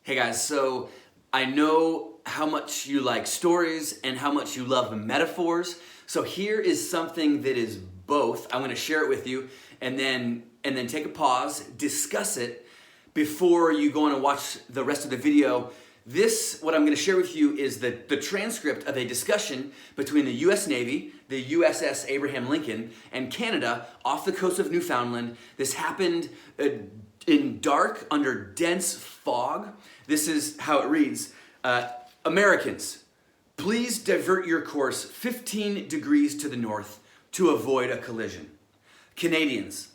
Hey guys, so I know how much you like stories and how much you love metaphors. So here is something that is both. I'm going to share it with you and then take a pause, discuss it before you go on and watch the rest of the video. What I'm going to share with you is the transcript of a discussion between the US Navy, the USS Abraham Lincoln, and Canada off the coast of Newfoundland. This happened in dark, under dense fog. This is how it reads. Americans, please divert your course 15 degrees to the north to avoid a collision. Canadians,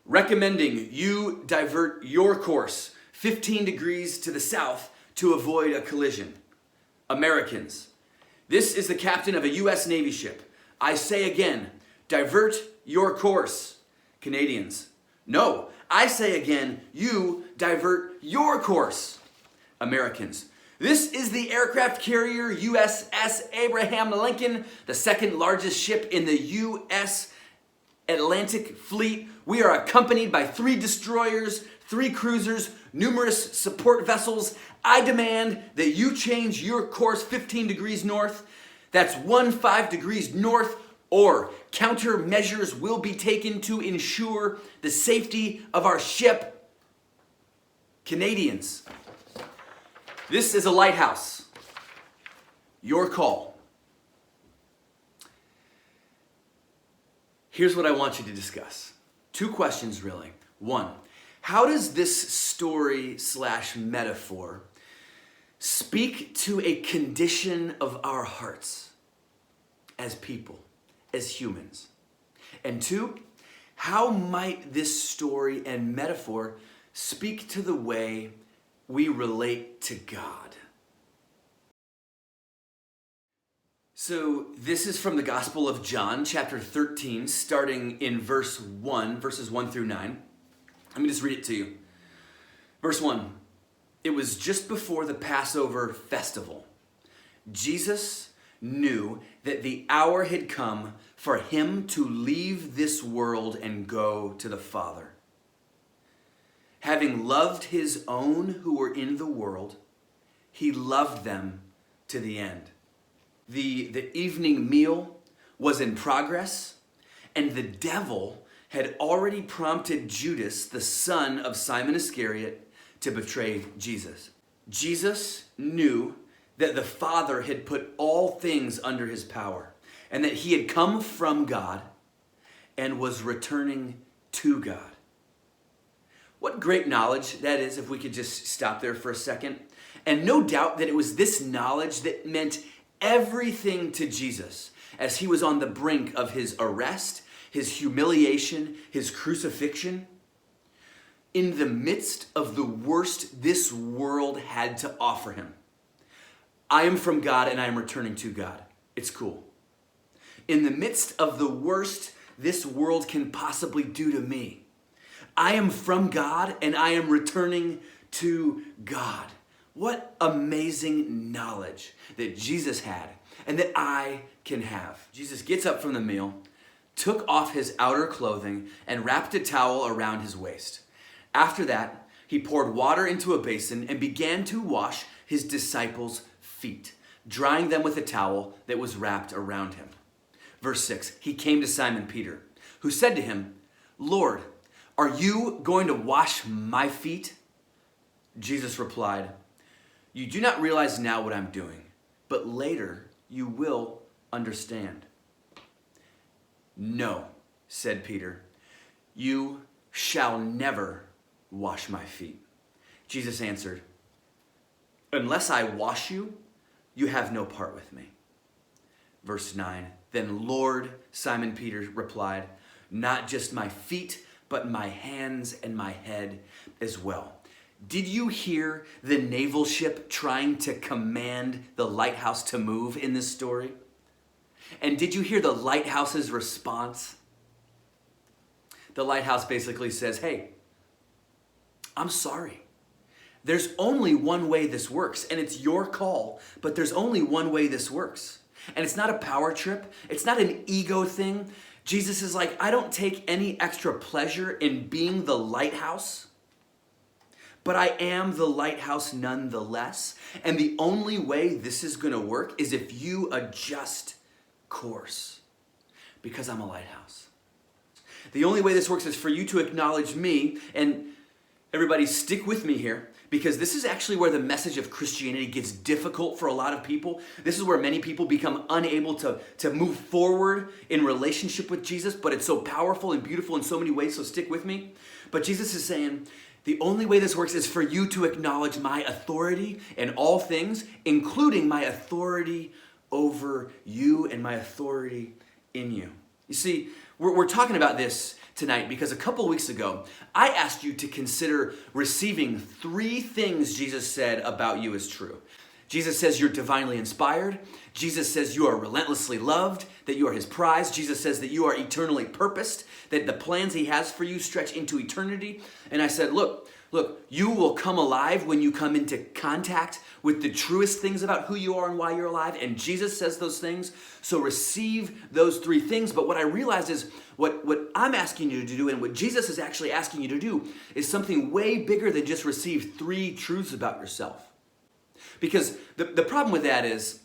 recommending you divert your course 15 degrees to the south to avoid a collision. Americans, this is the captain of a US Navy ship. I say again, divert your course. Canadians, no, I say again, you divert your course. Americans, this is the aircraft carrier USS Abraham Lincoln, the second largest ship in the U.S. Atlantic Fleet. We are accompanied by 3 destroyers, 3 cruisers, numerous support vessels. I demand that you change your course 15 degrees north. That's 15 degrees north, or countermeasures will be taken to ensure the safety of our ship. Canadians, this is a lighthouse. Your call. Here's what I want you to discuss. 2 questions, really. 1, how does this story/metaphor speak to a condition of our hearts as people, as humans? And 2, how might this story and metaphor speak to the way we relate to God? So this is from the Gospel of John, chapter 13, starting in verses 1 through 9. Let me just read it to you. Verse 1, it was just before the Passover festival. Jesus knew that the hour had come for him to leave this world and go to the Father. Having loved his own who were in the world, he loved them to the end. The evening meal was in progress, and the devil had already prompted Judas, the son of Simon Iscariot, to betray Jesus. Jesus knew that the Father had put all things under his power, and that he had come from God and was returning to God. What great knowledge that is, if we could just stop there for a second. And no doubt that it was this knowledge that meant everything to Jesus as he was on the brink of his arrest, his humiliation, his crucifixion. In the midst of the worst this world had to offer him. I am from God and I am returning to God. It's cool. In the midst of the worst this world can possibly do to me, I am from God and I am returning to God. What amazing knowledge that Jesus had and that I can have. Jesus gets up from the meal, took off his outer clothing, and wrapped a towel around his waist. After that, he poured water into a basin and began to wash his disciples' feet, drying them with a towel that was wrapped around him. Verse 6, he came to Simon Peter, who said to him, Lord, are you going to wash my feet? Jesus replied, you do not realize now what I'm doing, but later you will understand. No, said Peter, you shall never wash my feet. Jesus answered, unless I wash you, you have no part with me. Verse 9, then Lord, Simon Peter replied, not just my feet, but my hands and my head as well. Did you hear the naval ship trying to command the lighthouse to move in this story? And did you hear the lighthouse's response? The lighthouse basically says, hey, I'm sorry. There's only one way this works, and it's your call, but there's only one way this works. And it's not a power trip. It's not an ego thing. Jesus is like, I don't take any extra pleasure in being the lighthouse, but I am the lighthouse nonetheless. And the only way this is going to work is if you adjust course, because I'm a lighthouse. The only way this works is for you to acknowledge me, and everybody stick with me here, because this is actually where the message of Christianity gets difficult for a lot of people. This is where many people become unable to move forward in relationship with Jesus, but it's so powerful and beautiful in so many ways, so stick with me. But Jesus is saying, the only way this works is for you to acknowledge my authority in all things, including my authority over you and my authority in you. You see, we're talking about this tonight because a couple weeks ago, I asked you to consider receiving 3 things Jesus said about you as true. Jesus says you're divinely inspired. Jesus says you are relentlessly loved, that you are his prize. Jesus says that you are eternally purposed, that the plans he has for you stretch into eternity. And I said, look, you will come alive when you come into contact with the truest things about who you are and why you're alive. And Jesus says those things. So receive those 3 things. But what I realized is what I'm asking you to do and what Jesus is actually asking you to do is something way bigger than just receive 3 truths about yourself. Because the problem with that is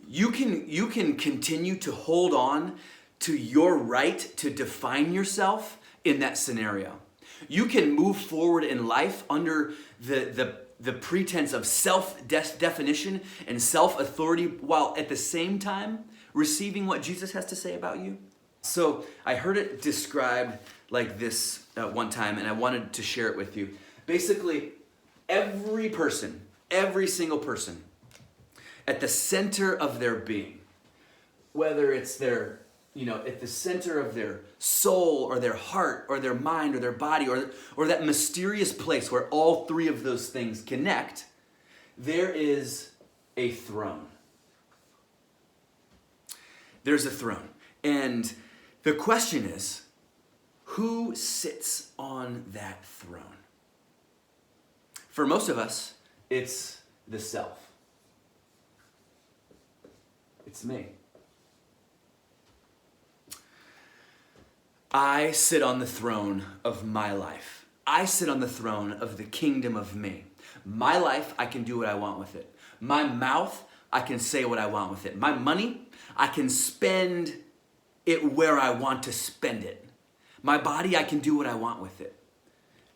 you can continue to hold on to your right to define yourself in that scenario. You can move forward in life under the pretense of self-definition and self-authority while at the same time receiving what Jesus has to say about you. So I heard it described like this one time, and I wanted to share it with you. Basically, every single person at the center of their being, whether it's their, at the center of their soul or their heart or their mind or their body or that mysterious place where all 3 of those things connect, there is a throne. There's a throne. And the question is, who sits on that throne? For most of us, it's the self. It's me. I sit on the throne of my life. I sit on the throne of the kingdom of me. My life, I can do what I want with it. My mouth, I can say what I want with it. My money, I can spend it where I want to spend it. My body, I can do what I want with it.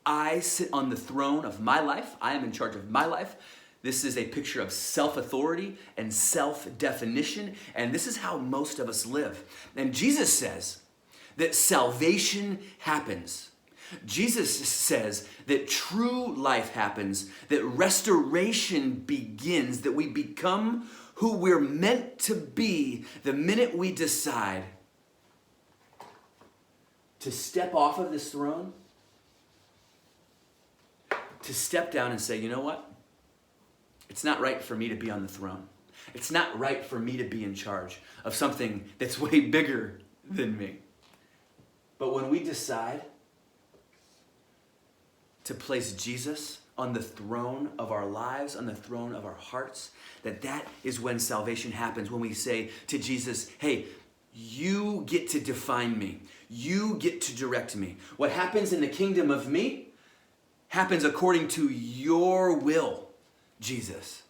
I sit on the throne of my life. I am in charge of my life. This is a picture of self-authority and self-definition, and this is how most of us live. And Jesus says that salvation happens. Jesus says that true life happens, that restoration begins, that we become who we're meant to be the minute we decide to step off of this throne, to step down and say, you know what? It's not right for me to be on the throne. It's not right for me to be in charge of something that's way bigger than me. But when we decide to place Jesus on the throne of our lives, on the throne of our hearts, that is when salvation happens. When we say to Jesus, hey, you get to define me. You get to direct me. What happens in the kingdom of me happens according to your will, Jesus.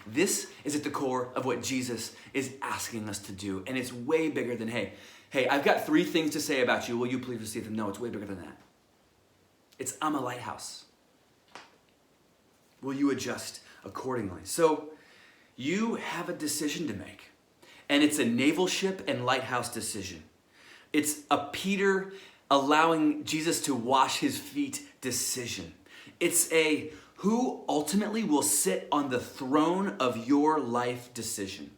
This is at the core of what Jesus is asking us to do. And it's way bigger than, hey, I've got 3 things to say about you. Will you please receive them? No, it's way bigger than that. It's, I'm a lighthouse. Will you adjust accordingly? So you have a decision to make. And it's a naval ship and lighthouse decision. It's a Peter allowing Jesus to wash his feet decision. It's a who ultimately will sit on the throne of your life decision.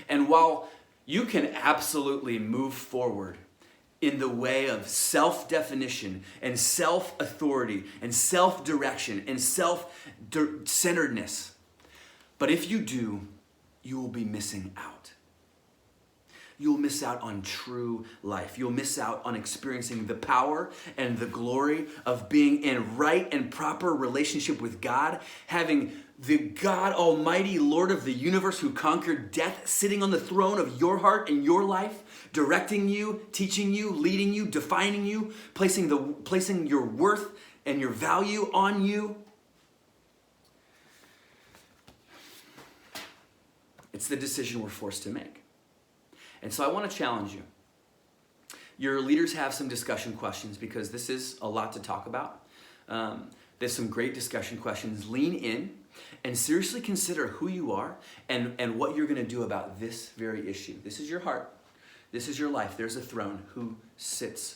And while you can absolutely move forward in the way of self-definition and self-authority and self-direction and self-centeredness, but if you do, you will be missing out. You'll miss out on true life. You'll miss out on experiencing the power and the glory of being in right and proper relationship with God, having the God Almighty, Lord of the universe who conquered death, sitting on the throne of your heart and your life, directing you, teaching you, leading you, defining you, placing your worth and your value on you. It's the decision we're forced to make. And so I want to challenge you. Your leaders have some discussion questions because this is a lot to talk about. There's some great discussion questions. Lean in and seriously consider who you are and what you're going to do about this very issue. This is your heart. This is your life. There's a throne. Who sits